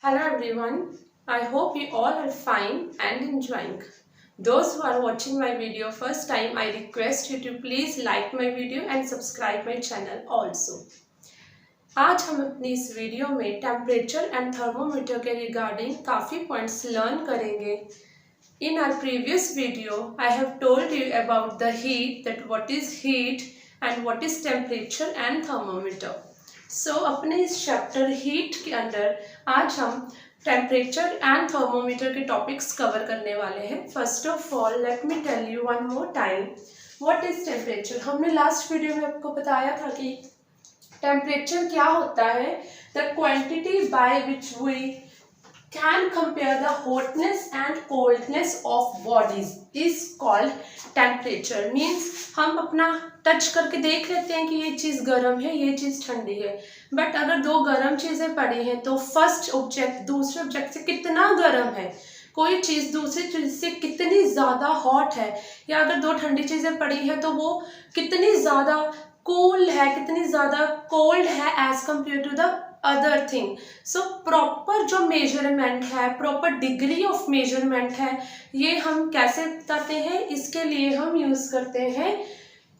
Hello everyone, I hope you all are fine and enjoying. Those who are watching my video first time, I request you to please like my video and subscribe my channel also. आज हम अपनी इस video में temperature and thermometer के regarding काफ़ी points learn करेंगे. In our previous video, I have told you about the heat, that what is heat and what is temperature and thermometer. So अपने इस चैप्टर हीट के अंदर आज हम टेम्परेचर एंड थर्मोमीटर के टॉपिक्स कवर करने वाले हैं. First of all let me tell you one more time what is temperature. हमने लास्ट वीडियो में आपको बताया था कि टेम्परेचर क्या होता है. The quantity by which we can compare the hotness and coldness of bodies is called temperature. means हम अपना टच करके देख लेते हैं कि ये चीज़ गर्म है, ये चीज़ ठंडी है. बट अगर दो गर्म चीज़ें पड़ी हैं तो फर्स्ट ऑब्जेक्ट दूसरे ऑब्जेक्ट से कितना गर्म है, कोई चीज़ दूसरी चीज़ से कितनी ज़्यादा हॉट है, या अगर दो ठंडी चीज़ें पड़ी हैं तो वो कितनी ज़्यादा कूल है, कितनी ज़्यादा कोल्ड है as compare to the other thing. So proper जो मेजरमेंट है, प्रॉपर डिग्री ऑफ मेजरमेंट है, ये हम कैसे बताते हैं. इसके लिए हम यूज़ करते हैं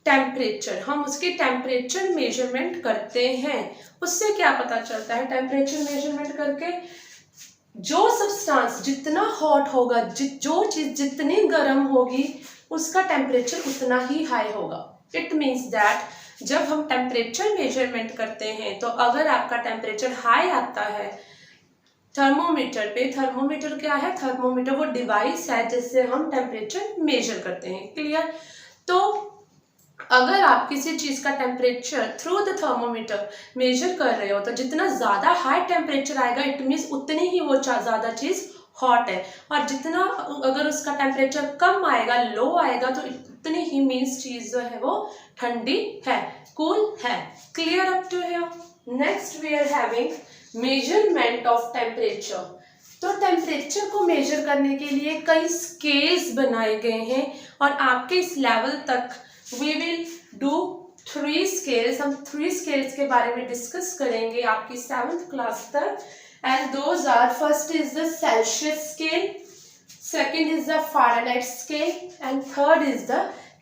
टेम्परेचर. हम उसकी टेम्परेचर मेजरमेंट करते हैं. उससे क्या पता चलता है टेम्परेचर मेजरमेंट करके, जो सब्सटेंस जितना हॉट होगा, जो चीज़ जितनी गर्म होगी उसका टेम्परेचर उतना ही हाई होगा. इट मीन्स दैट जब हम टेम्परेचर मेजरमेंट करते हैं तो अगर आपका टेम्परेचर हाई आता है थर्मोमीटर पे, थर्मोमीटर क्या है, थर्मोमीटर वो डिवाइस है जिससे हम टेम्परेचर मेजर करते हैं. क्लियर. तो अगर आप किसी चीज़ का temperature through the thermometer measure कर रहे हो तो जितना ज़्यादा हाई टेम्परेचर आएगा इट मीन्स उतनी ही वो ज़्यादा चीज़ हॉट है, और जितना अगर उसका टेम्परेचर कम आएगा, लो आएगा, तो इतनी ही मीन्स चीज़ जो है वो ठंडी है, कूल है. Clear up to here. Next we are having measurement of temperature. तो टेम्परेचर को मेजर करने के लिए कई स्केल्स बनाए गए हैं और आपके इस लेवल तक वी विल डू 3 स्केल्स. हम 3 स्केल्स के बारे में डिस्कस करेंगे आपकी 7th क्लास तक. And those are, first is the Celsius scale, second is the Fahrenheit scale, and third is the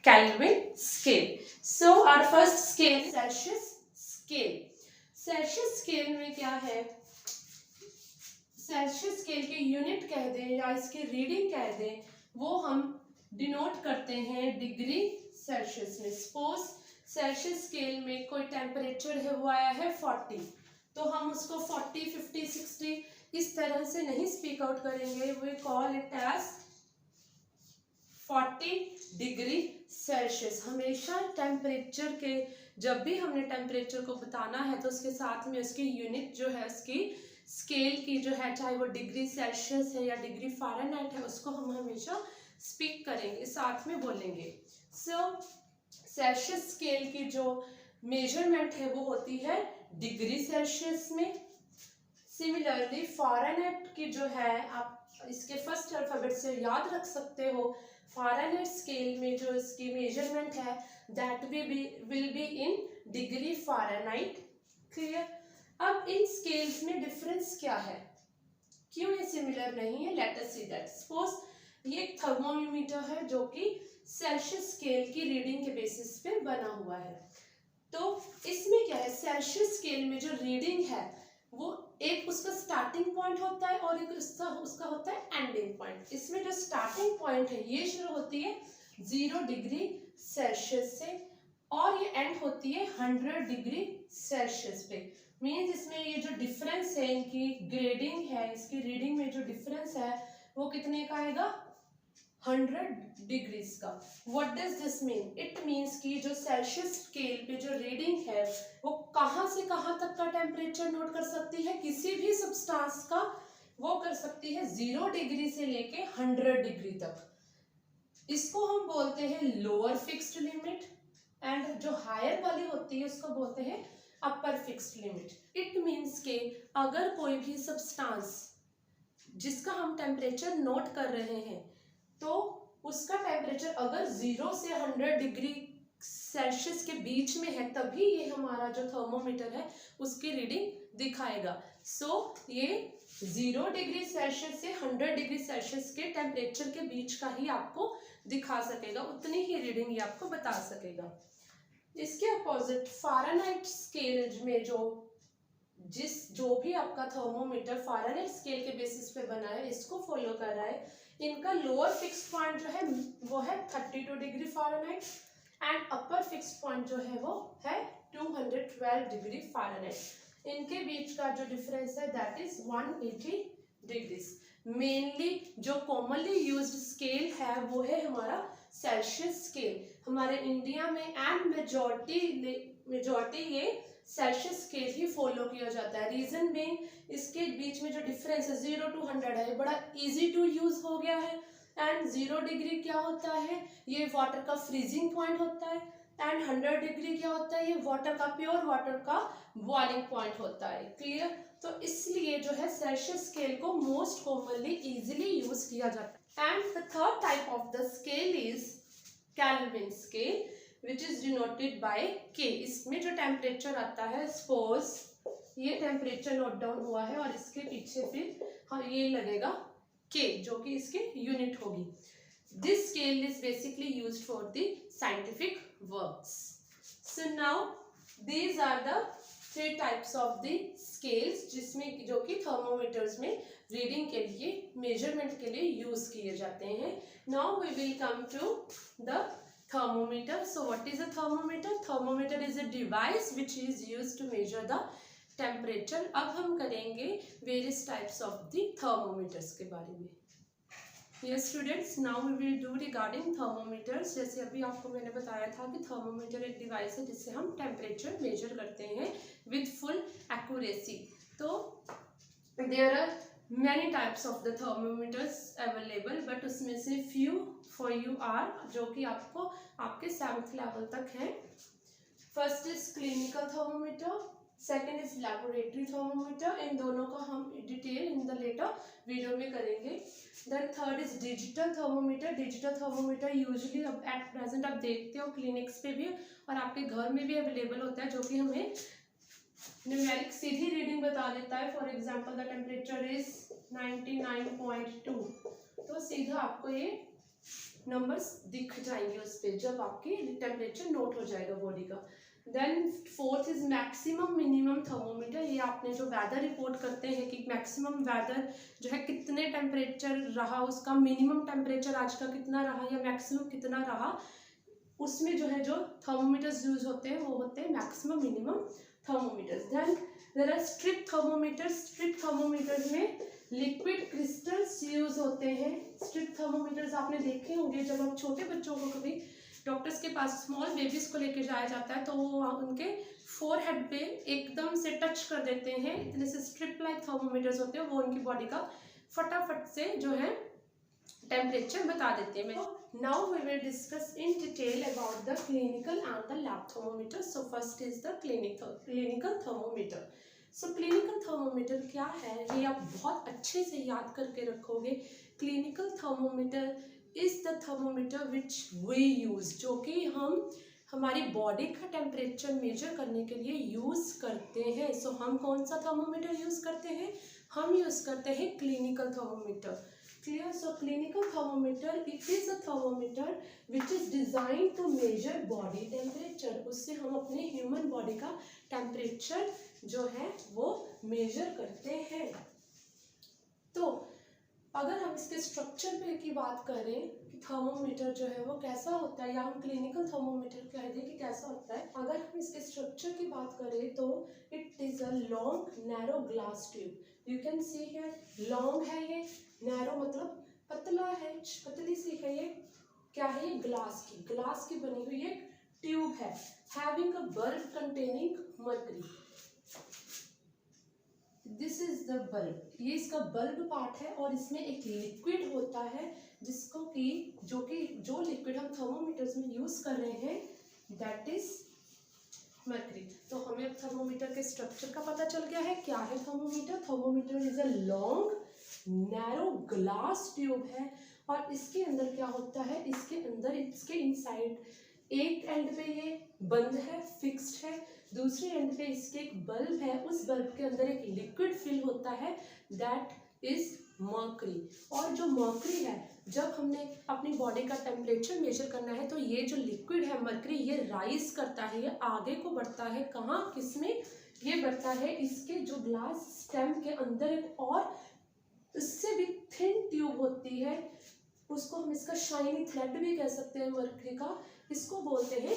Kelvin scale. So our first scale, Celsius scale. Celsius scale में क्या है, Celsius scale के unit कह दें या इसकी reading कह दें, वो हम डिनोट करते हैं डिग्री सेल्सियस में. सपोज सेल्सियस स्केल में कोई टेम्परेचर है वो आया है 40, तो हम उसको 40, 50, 60 इस तरह से नहीं स्पीक आउट करेंगे. We call it as 40 degree Celsius. हमेशा टेम्परेचर के, जब भी हमने टेम्परेचर को बताना है तो उसके साथ में उसकी यूनिट जो है, उसकी स्केल की जो है, चाहे वो डिग्री सेल्सियस है या डिग्री फ़ारेनहाइट है, उसको हम हमेशा स्पीक करेंगे, साथ में बोलेंगे. सो सेल्सियस स्केल की जो मेजरमेंट है वो होती है डिग्री सेल्सियस में. सिमिलरली फ़ारेनहाइट की जो है, आप इसके फर्स्ट अल्फ़ाबेट से याद रख सकते हो. फ़ारेनहाइट स्केल में जो इसकी मेजरमेंट है that will be in degree Fahrenheit. Clear. अब इन स्केल्स में डिफरेंस क्या है, क्यों ये सिमिलर नहीं है, let us see that. Suppose ये एक थर्मोमीटर है जो कि सेल्सियस स्केल की रीडिंग के बेसिस पे बना हुआ है. तो इसमें क्या है, सेल्सियस स्केल में जो रीडिंग है वो एक उसका स्टार्टिंग पॉइंट होता है और एक उसका होता है एंडिंग पॉइंट. इसमें जो स्टार्टिंग पॉइंट है ये शुरू होती है 0 डिग्री सेल्सियस से और ये एंड होती है 100 डिग्री सेल्सियस पे. मीन्स इसमें ये जो डिफरेंस है, इनकी ग्रेडिंग है, इसकी रीडिंग में जो डिफरेंस है वो कितने का आएगा, 100 डिग्रीज का. What does this mean, it means कि जो सेल्सियस स्केल पे जो रीडिंग है वो कहाँ से कहाँ तक का टेम्परेचर नोट कर सकती है, किसी भी सब्सटेंस का वो कर सकती है 0 डिग्री से लेके 100 डिग्री तक. इसको हम बोलते हैं लोअर फिक्स्ड लिमिट, एंड जो हायर वाली होती है उसको बोलते हैं अपर फिक्स्ड लिमिट. इट मीन्स के अगर कोई भी सब्सटेंस जिसका हम टेम्परेचर नोट कर रहे हैं तो उसका टेम्परेचर अगर 0 से 100 डिग्री सेल्सियस के बीच में है तभी ये हमारा जो थर्मोमीटर है उसकी रीडिंग दिखाएगा. सो ये 0 डिग्री सेल्सियस से 100 डिग्री सेल्सियस के टेम्परेचर के बीच का ही आपको दिखा सकेगा, उतनी ही रीडिंग ये आपको बता सकेगा। इसके अपोजिट फ़ारेनहाइट स्केल में जो भी आपका थर्मोमीटर फ़ारेनहाइट स्केल के बेसिस पे बना है, इसको फॉलो कर रहा है, इनका लोअर फिक्स पॉइंट जो है वो है 32 degree Fahrenheit and upper fix point जो है वो है 212 डिग्री फ़ारेनहाइट। इनके बीच का जो डिफरेंस है दैट इज 180 डिग्रीज। मेनली जो कॉमनली यूज्ड स्केल है वो है हमारा सेल्सियस स्केल हमारे इंडिया में, एंड मेजॉरिटी ये सेल्सियस स्केल ही फॉलो किया जाता है। रीजन बीइंग इसके बीच में जो डिफरेंस है 0 to 100 है, बड़ा इजी टू यूज हो गया है। एंड 0 डिग्री क्या होता है, ये वाटर का फ्रीजिंग पॉइंट होता है, एंड 100 डिग्री क्या होता है, ये वाटर का प्योर वाटर का बॉइलिंग पॉइंट होता है। क्लियर? तो इसलिए जो है सेल्सियस स्केल को मोस्ट कॉमनली इजीली यूज किया जाता है। And the third type of the scale is kelvin scale which is denoted by के। इसमें जो टेम्परेचर आता है, सपोज ये टेम्परेचर नोट डाउन हुआ है और इसके पीछे फिर ये लगेगा के, जो कि इसके यूनिट होगी। This scale is basically used for the scientific works. So now these are the 3 types of the scales जिसमें जो कि थर्मोमीटर्स में रीडिंग के लिए, मेजरमेंट के लिए यूज किए जाते हैं। Now we will come to the thermometer. So what is a thermometer? Thermometer is a device which is used to measure the temperature. अब हम करेंगे various types of the thermometers के बारे में। Yes students, now we will do regarding thermometers. जैसे अभी आपको मैंने बताया था कि thermometer एक डिवाइस है जिससे हम टेम्परेचर मेजर करते हैं with full accuracy. तो there are many types of the thermometers available, but उसमें से few for you are जो कि आपको आपके 7th level तक हैं। First is clinical thermometer, second is laboratory thermometer। इन दोनों का हम detail in the later video में करेंगे। Then third is digital thermometer। digital thermometer usually अब एट प्रेजेंट आप देखते हो क्लिनिक्स पे भी और आपके घर में भी अवेलेबल होता है, जो कि हमें न्यूमेरिक सीधी रीडिंग बता देता है। For example the temperature is 99.2, तो सीधा आपको ये नंबर्स दिख जाएंगे उस पर जब आपकी टेम्परेचर नोट हो जाएगा बॉडी का। Then fourth is maximum minimum thermometer. ये आपने जो वेदर रिपोर्ट करते हैं कि मैक्सिमम वेदर जो है कितने टेम्परेचर रहा, उसका मिनिमम टेम्परेचर आज का कितना रहा या मैक्सिमम कितना रहा, उसमें जो है जो थर्मोमीटर्स यूज होते हैं वो होते हैं maximum minimum thermometers. Then there are strip thermometers. Strip thermometers में लिक्विड क्रिस्टल्स यूज होते हैं। स्ट्रिप थर्मोमीटर्स आपने देखे होंगे जब आप छोटे बच्चों को कभी डॉक्टर्स के पास स्मॉल बेबीज को लेके जाया जाता है तो वो उनके फोरहेड पे एकदम से टच कर देते हैं, इतने से स्ट्रिप लाइक थर्मोमीटर्स होते हैं, वो उनकी बॉडी का फटाफट से जो है टेम्परेचर बता देते हैं। Now we will discuss in detail about the clinical and the lab thermometer. So first is the clinical thermometer. So clinical thermometer क्या है ये आप बहुत अच्छे से याद करके रखोगे। Clinical thermometer is the thermometer which we use, जो कि हम हमारी बॉडी का टेम्परेचर मेजर करने के लिए यूज करते हैं। सो हम कौन सा थर्मोमीटर यूज करते हैं, हम यूज करते हैं clinical thermometer. Clear? So clinical thermometer, it is a thermometer which is designed to measure body temperature। उससे हम अपने ह्यूमन बॉडी का टेम्परेचर जो है वो मेजर करते हैं। तो अगर हम इसके स्ट्रक्चर पे की बात करें कि थर्मोमीटर जो है वो कैसा होता है, या हम क्लिनिकल थर्मोमीटर कह दें कि कैसा होता है, अगर हम इसके स्ट्रक्चर की बात करें तो it is a long narrow glass tube. You can see here, long है ये, नैरो मतलब पतला है, पतली सी है ये, क्या है ये, ग्लास की बनी हुई एक ट्यूब है, having a bulb containing mercury. This is the bulb, ये इसका बल्ब पार्ट है और इसमें एक लिक्विड होता है जिसको कि जो लिक्विड हम थर्मोमीटर्स में यूज कर रहे हैं दैट इज मर्करी। तो हमें अब थर्मोमीटर के स्ट्रक्चर का पता चल गया है। क्या है thermometer? Thermometer is a long narrow glass tube है और इसके अंदर क्या होता है, इसके अंदर इसके इनसाइड एक एंड पे ये बंद है, फिक्स्ड है, दूसरे एंड पे इसके एक बल्ब है, उस बल्ब के अंदर एक लिक्विड फिल होता है, दैट इज मर्करी। और जो मर्करी है, जब हमने अपनी बॉडी का टेम्परेचर मेजर करना है तो ये जो लिक्विड है मर्करी, ये राइज करता है, ये आगे को बढ़ता है। कहाँ, किसमें? ये बढ़ता है इसके जो ग्लास स्टेम के अंदर एक और इससे भी थिन ट्यूब होती है, उसको हम इसका शाइनी थ्रेड भी कह सकते हैं मर्करी का। इसको बोलते हैं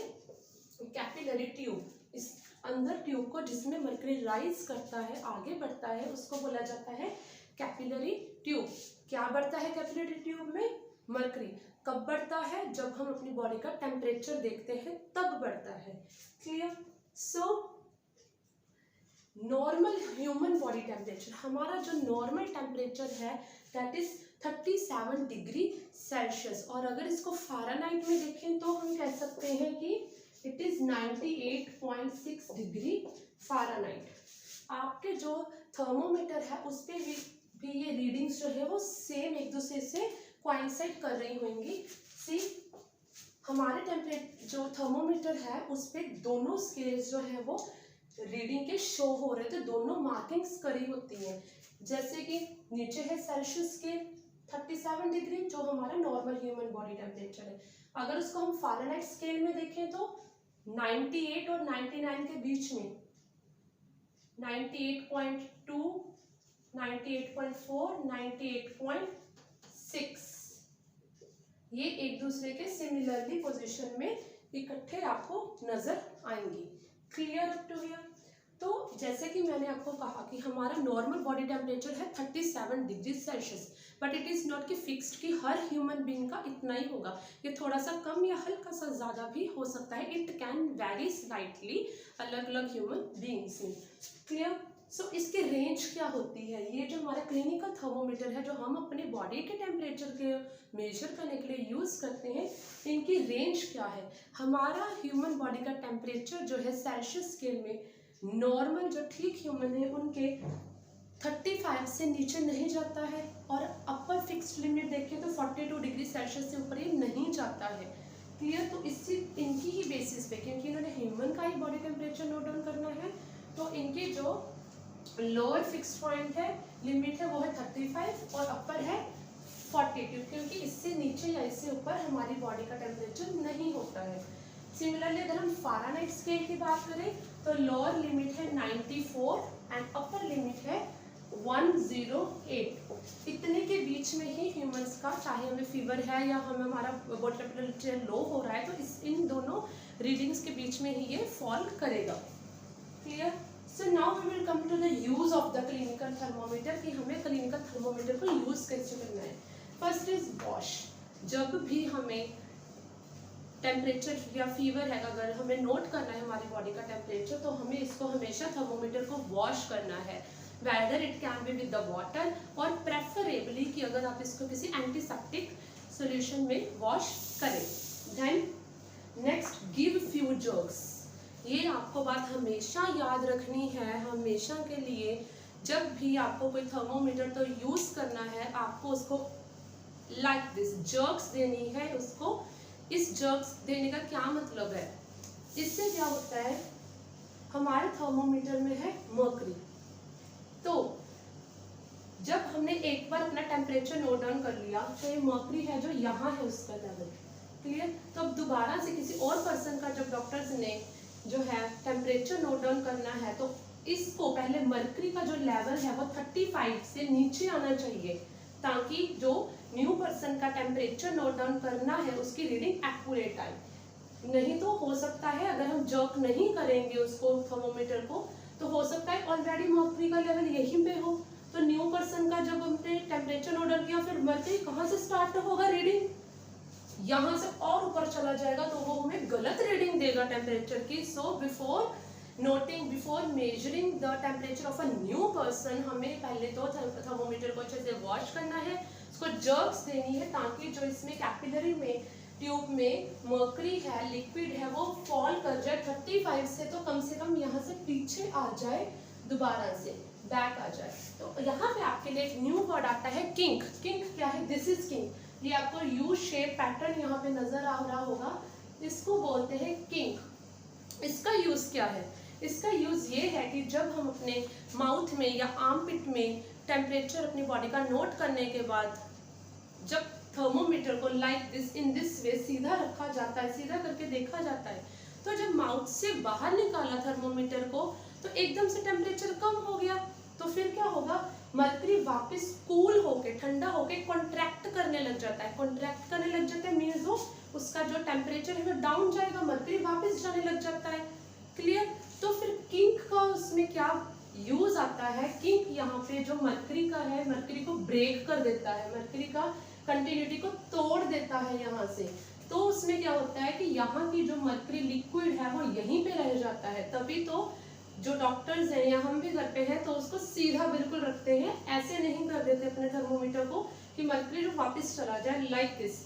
कैपिलरी ट्यूब। इस अंदर ट्यूब को जिसमें मर्करी राइज करता है, आगे बढ़ता है, उसको बोला जाता है कैपिलरी ट्यूब। क्या बढ़ता है कैपिलरी ट्यूब में? मर्करी। कब बढ़ता है? जब हम अपनी बॉडी का टेम्परेचर देखते हैं तब बढ़ता है। Clear? So normal human body temperature, हमारा जो नॉर्मल टेम्परेचर है दैट इज 37 डिग्री सेल्सियस। और अगर इसको फ़ारेनहाइट में देखें तो हम कह सकते हैं कि इट इज़ 98.6 डिग्री फ़ारेनहाइट। आपके जो थर्मोमीटर है उस पर भी ये रीडिंग्स जो है वो सेम एक दूसरे से कोइंसाइड कर रही होंगी। सी, हमारे टेम्परेचर जो थर्मोमीटर है उस पर दोनों स्केल्स जो है वो रीडिंग के शो हो रहे थे, दोनों मार्किंग्स करी होती हैं। जैसे कि नीचे है सेल्सियस स्केल 37 डिग्री, जो हमारा नॉर्मल ह्यूमन बॉडी टेम्परेचर है। अगर उसको हम फ़ारेनहाइट स्केल में देखें तो 98 और 99 के बीच में 98.2, 98.4, 98.6 ये एक दूसरे के सिमिलरली पोजीशन में इकट्ठे आपको नजर आएंगी। Clear up to here? तो जैसे कि मैंने आपको कहा कि हमारा नॉर्मल बॉडी टेम्परेचर है 37 degree Celsius, but it is not कि फिक्स्ड कि हर ह्यूमन बीइंग का इतना ही होगा। ये थोड़ा सा कम या हल्का सा ज़्यादा भी हो सकता है। इट कैन वेरी स्लाइटली अलग अलग ह्यूमन बीइंग्स में। क्लियर? सो इसकी रेंज क्या होती है? ये जो हमारा क्लिनिकल थर्मोमीटर है जो हम अपने बॉडी के टेम्परेचर के मेजर करने के लिए यूज़ करते हैं, इनकी रेंज क्या है? हमारा ह्यूमन बॉडी का टेम्परेचर जो है सेल्सियस स्केल में नॉर्मल जो ठीक ह्यूमन है उनके 35 से नीचे नहीं जाता है, और अपर फिक्स्ड लिमिट देखें तो 42 डिग्री सेल्सियस से ऊपर ये नहीं जाता है। क्लियर? तो इससे इनकी ही बेसिस पे, क्योंकि इन्होंने ह्यूमन का ही बॉडी टेम्परेचर नोट डाउन करना है, तो इनकी जो लोअर फिक्स्ड पॉइंट है, लिमिट है, वो है 35 और अपर है 42, क्योंकि इससे नीचे या इससे ऊपर हमारी बॉडी का टेम्परेचर नहीं होता है। सिमिलरली अगर हम फ़ारेनहाइट स्केल की बात करें तो लोअर लिमिट है 94 एंड अपर लिमिट है 108। इतने के बीच में ही ह्यूमंस का, चाहे हमें फीवर है या हमारा बॉडी टेम्परेचर लो हो रहा है, तो इन दोनों रीडिंग्स के बीच में ही ये फॉल करेगा। Clear? So now we will come to the use of the clinical thermometer, कि हमें क्लिनिकल थर्मोमीटर को यूज कैसे करना है। First is wash. जब भी हमें टेम्परेचर या फीवर है, अगर हमें नोट करना है हमारी बॉडी का टेम्परेचर, तो हमें इसको हमेशा थर्मोमीटर को वॉश करना है। Whether it can be with the water, और प्रेफरेबली कि अगर आप इसको किसी एंटीसेप्टिक सॉल्यूशन में वॉश करें। Then next, give few jerks. ये आपको बात हमेशा याद रखनी है, हमेशा के लिए। जब भी आपको कोई थर्मोमीटर तो यूज़ करना है, आपको उसको लाइक दिस जर्क्स देनी है उसको। इस जर्क्स देने का क्या मतलब है? इससे क्या होता है, हमारे थर्मोमीटर में है मर्करी, तो जब हमने एक बार अपना टेम्परेचर नोट डाउन कर लिया तो ये मर्करी है जो यहाँ है उसका लेवल। क्लियर? तो अब दोबारा से किसी और पर्सन का जब डॉक्टर्स ने जो है टेम्परेचर नोट डाउन करना है, तो इसको पहले मर्करी का जो लेवल है वो 35 से नीचे आना चाहिए, ताकि जो न्यू पर्सन का टेम्परेचर नोट डाउन करना है उसकी रीडिंग एक्यूरेट आए। नहीं तो हो सकता है अगर हम जर्क नहीं करेंगे उसको थर्मोमीटर को, तो हो सकता है ऑलरेडी मर्करी का लेवल यहीं पे हो, तो न्यू पर्सन का जब हमने टेम्परेचर नोट डाउन किया, फिर मर्करी कहाँ से स्टार्ट होगा रीडिंग, यहाँ से और ऊपर चला जाएगा, तो वो हमें गलत रीडिंग देगा टेम्परेचर की। So before noting, before measuring the temperature of a new person, हमें पहले तो थर्मोमीटर को अच्छे से वॉश करना है, उसको जर्क्स देनी है, ताकि जो इसमें कैपिलरी में ट्यूब में मर्करी है, लिक्विड है, वो फॉल कर जाए 35 से, तो कम से कम यहाँ से पीछे आ जाए, दोबारा से बैक आ जाए। तो यहाँ पे आपके लिए एक न्यू वर्ड आता है किंक। किंक क्या है? This is kink. ये आपको यू शेप पैटर्न यहाँ पे नजर आ रहा होगा, इसको बोलते हैं किंक। इसका यूज क्या है? इसका यूज़ ये है कि जब हम अपने माउथ में या आर्मपिट में टेम्परेचर अपनी बॉडी का नोट करने के बाद जब थर्मोमीटर को like this in this way सीधा रखा जाता है, सीधा करके देखा जाता है, तो जब माउथ से बाहर निकाला थर्मोमीटर को तो एकदम से टेम्परेचर कम हो गया। तो फिर क्या होगा, मर्करी वापस कूल होके ठंडा होके कॉन्ट्रैक्ट करने लग जाता है। कॉन्ट्रैक्ट करने लग जाता है मीन्स वो उसका जो टेम्परेचर है वो डाउन जाएगा, मर्करी वापस जाने लग जाता है। क्लियर। तो फिर किंक का उसमें क्या यूज आता है, किंक यहाँ पे जो मर्करी का है, मर्करी को ब्रेक कर देता है, मर्करी का कंटिन्यूटी को तोड़ देता है यहाँ से। तो उसमें क्या होता है कि यहाँ की जो मर्करी लिक्विड है वो यहीं पे रह जाता है। तभी तो जो डॉक्टर्स हैं या हम भी करते हैं तो उसको सीधा बिल्कुल रखते हैं, ऐसे नहीं कर देते अपने थर्मोमीटर को कि मर्करी जो वापस चला जाए लाइक दिस,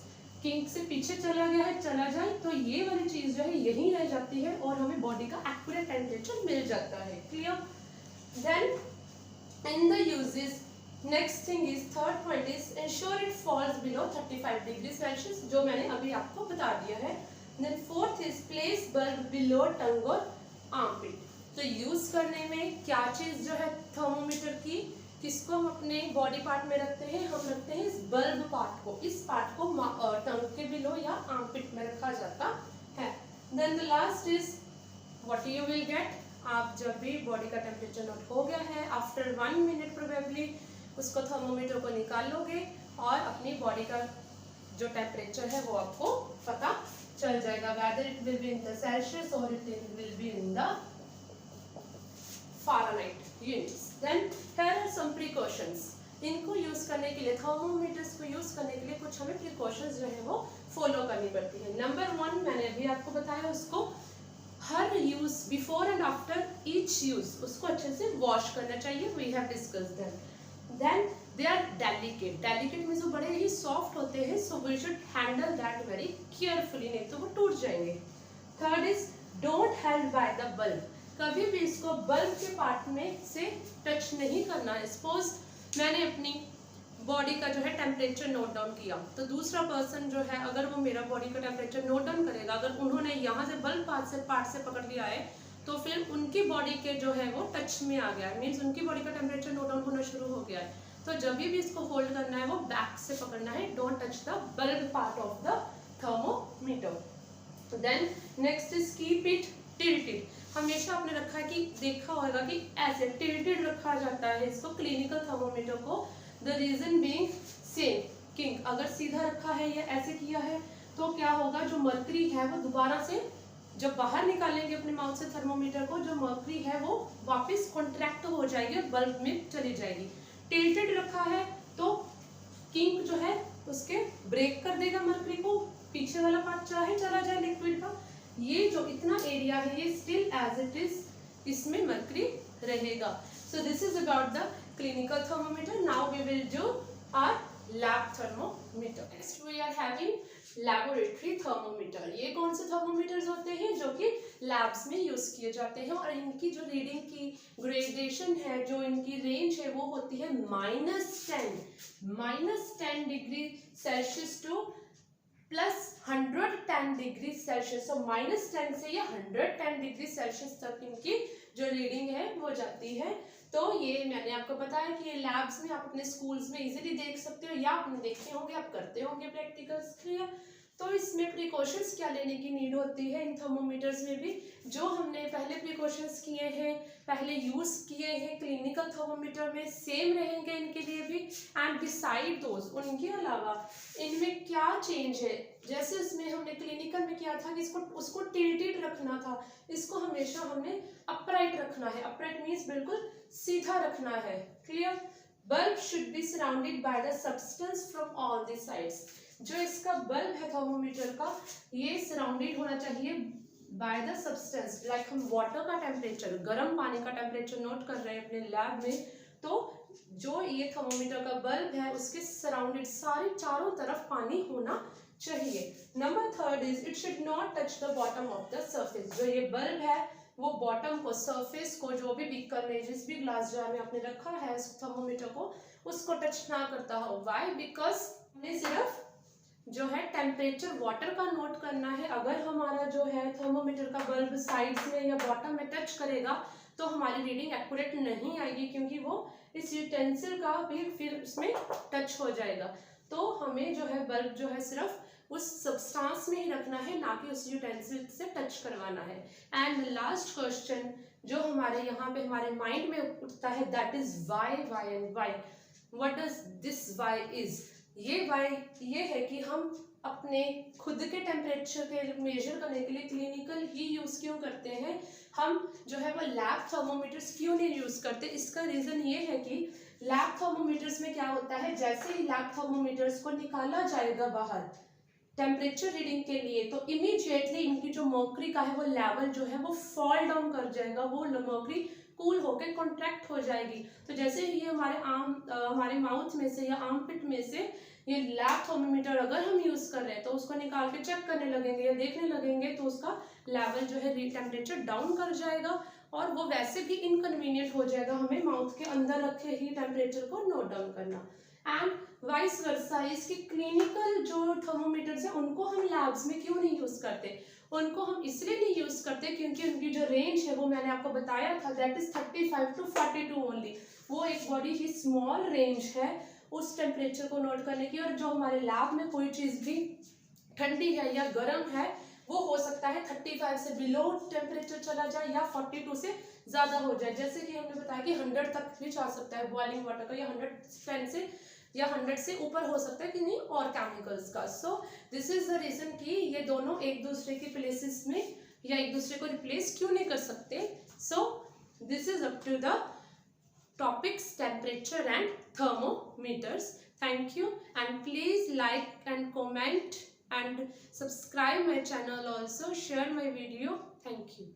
किंक से पीछे चला गया है चला जाए, तो ये वाली चीज जो है यहीं रह जाती है और हमें बॉडी का एक्यूरेट टेम्परेचर मिल जाता है। Clear. Then in the usages next thing is third point is ensure it falls below 35 degree Celsius, जो मैंने अभी आपको बता दिया है। Then fourth is place bulb below tongue और आर्मपिट। तो यूज करने में क्या चीज जो है थर्मोमीटर की, किसको हम अपने बॉडी पार्ट में रखते हैं, हम रखते हैं इस बल्ब पार्ट को, इस पार्ट को टंग के बिलो या आर्मपिट में रखा जाता है। Then the last is what you will get, आप जब भी बॉडी का टेम्परेचर नोट हो गया है आफ्टर 1 मिनट प्रोबेबली उसको थर्मोमीटर को निकाल लोगे और अपनी बॉडी का जो टेम्परेचर है वो आपको पता चल जाएगा, whether it will be in the Celsius और it will be in the Fahrenheit units. Then here are some precautions. इनको यूज करने के लिए, थर्मोमीटर्स को यूज करने के लिए कुछ हमें प्रिकॉशंस जो है वो फॉलो करनी पड़ती है। नंबर 1 मैंने अभी आपको बताया, उसको हर use before and after each use उसको अच्छे से वॉश करना चाहिए। We have discussed that. Then they are delicate, delicate means वो बड़े ही सॉफ्ट होते हैं, so we should handle that very carefully, नहीं तो वो टूट जाएंगे। Third is don't held by the bulb, कभी भी इसको बल्ब के पार्ट में से टच नहीं करना है। सपोज मैंने अपनी बॉडी का जो है टेम्परेचर नोट डाउन किया, तो दूसरा पर्सन जो है अगर वो मेरा बॉडी का टेम्परेचर नोट डाउन करेगा, अगर उन्होंने यहाँ से बल्ब पार्ट से पकड़ लिया है तो फिर उनकी बॉडी के जो है वो टच में आ गया है, मीन्स उनकी बॉडी का टेम्परेचर नोट डाउन होना शुरू हो गया है। तो जब भी इसको होल्ड करना है वो बैक से पकड़ना है, don't touch the bulb part of the thermometer. Then next is keep it tilted, हमेशा आपने रखा है कि देखा होगा कि ऐसे टिल्टेड रखा जाता है इसको क्लिनिकल थर्मोमीटर को। द रीजन बीइंग सेम, किंग अगर सीधा रखा है या ऐसे किया है तो क्या होगा, जो मर्करी है वो दोबारा से जब बाहर निकालेंगे अपने माउथ से थर्मोमीटर को, जो मर्करी है वो वापस कॉन्ट्रैक्ट हो जाएगी और बल्ब में चली जाएगी। टिल्टेड रखा है तो किंग जो है उसके ब्रेक कर देगा मर्करी को, पीछे वाला पार्ट चाहे चला जाए लिक्विड का, ये जो इतना एरिया है ये स्टिल एज इट इज, इसमें मर्करी रहेगा। So this is about the clinical thermometer. Now we will do our lab thermometer. Next we are having laboratory thermometer. ये कौन से थर्मोमीटर्स होते हैं जो कि लैब्स में यूज किए जाते हैं और इनकी जो रीडिंग की ग्रेडेशन है, जो इनकी रेंज है वो होती है -10 degree Celsius to +110 degree Celsius. तो -10 से या 110 डिग्री सेल्सियस तक इनकी जो रीडिंग है वो जाती है। तो ये मैंने आपको बताया कि ये लैब्स में आप अपने स्कूल्स में इजीली देख सकते हो या आपने देखे होंगे, आप करते होंगे प्रैक्टिकल्स। क्लियर। तो इसमें प्रिकॉशंस क्या लेने की नीड होती है इन थर्मोमीटर्स में भी, जो हमने पहले प्रिकॉशंस किए हैं, पहले यूज किए हैं क्लिनिकल थर्मोमीटर में, सेम रहेंगे इनके लिए भी। एंड बिसाइड दोज, उनके अलावा इनमें क्या चेंज है, जैसे इसमें हमने क्लिनिकल में किया था कि इसको उसको टिल्टेड रखना था, इसको हमेशा हमने अपराइट रखना है। अपराइट मीन्स बिल्कुल सीधा रखना है। Clear. Bulb should be surrounded by the substance from all the sides. जो इसका बल्ब है थर्मोमीटर का, ये सराउंडेड होना चाहिए बाय द सब्सटेंस। लाइक हम वाटर का टेम्परेचर, गर्म पानी का टेम्परेचर नोट कर रहे हैं अपने लैब में, तो जो ये थर्मोमीटर का बल्ब है उसके सराउंडेड सारे चारों तरफ पानी होना चाहिए। Number third is it should not touch the bottom of the surface. जो ये बल्ब है वो बॉटम को, सरफेस को, जो भी बीकर में, जिस भी ग्लास जार में आपने रखा है थर्मोमीटर को, उसको टच ना करता हो। वाई? बिकॉज हमने सिर्फ जो है टेम्परेचर वाटर का नोट करना है। अगर हमारा जो है थर्मोमीटर का बल्ब साइड्स में या बॉटम में टच करेगा तो हमारी रीडिंग एक्यूरेट नहीं आएगी, क्योंकि वो इस यूटेंसिल का भी फिर उसमें टच हो जाएगा। तो हमें जो है बल्ब जो है सिर्फ उस सब्सटेंस में ही रखना है, ना कि उस यूटेंसिल से टच करवाना है। एंड लास्ट क्वेश्चन जो हमारे यहाँ पे हमारे माइंड में उठता है, that is why, why and why. What does this why is? ये वाई ये है कि हम अपने खुद के टेम्परेचर के मेजर करने के लिए क्लिनिकल ही यूज़ क्यों करते हैं, हम जो है वो लैब थर्मोमीटर्स क्यों नहीं यूज़ करते। इसका रीज़न ये है कि लैब थर्मोमीटर्स में क्या होता है, जैसे ही लैब थर्मोमीटर्स को निकाला जाएगा बाहर टेम्परेचर रीडिंग के लिए, तो इमीडिएटली इनकी जो मर्क्यूरी का है वो लेवल जो है वो फॉल डाउन कर जाएगा, वो मर्क्यूरी कूल होकर कॉन्ट्रैक्ट हो जाएगी। तो जैसे ही हमारे माउथ में से या आर्म पिट में से ये लैब थर्मोमीटर अगर हम यूज़ कर रहे हैं तो उसको निकाल के चेक करने लगेंगे या देखने लगेंगे, तो उसका लेवल जो है टेम्परेचर डाउन कर जाएगा, और वो वैसे भी इनकन्वीनियंट हो जाएगा हमें माउथ के अंदर रखे ही टेम्परेचर को नोट डाउन करना। एंड वाइस वर्सा, इसकी क्लिनिकल जो थर्मोमीटर्स हैं उनको हम लैब्स में क्यों नहीं यूज़ करते? उनको हम इसलिए नहीं यूज़ करते क्योंकि उनकी जो रेंज है वो मैंने आपको बताया था, दैट इज 35 to 42 ओनली। वो एक बड़ी ही स्मॉल रेंज है उस टेम्परेचर को नोट करने की। और जो हमारे लैब में कोई चीज़ भी ठंडी है या गर्म है, वो हो सकता है 35 से बिलो टेम्परेचर चला जाए या 42 से ज़्यादा हो जाए। जैसे कि हमने बताया कि 100 तक भी जा सकता है बॉइलिंग वाटर का, या 110 से या 100 से ऊपर हो सकता है कि नहीं, और केमिकल्स का। सो दिस इज द रीज़न कि ये दोनों एक दूसरे के प्लेसेस में या एक दूसरे को रिप्लेस क्यों नहीं कर सकते। So this is up to the topics temperature and thermometers. Thank you, and please like and comment and subscribe my channel, also share my video. Thank you.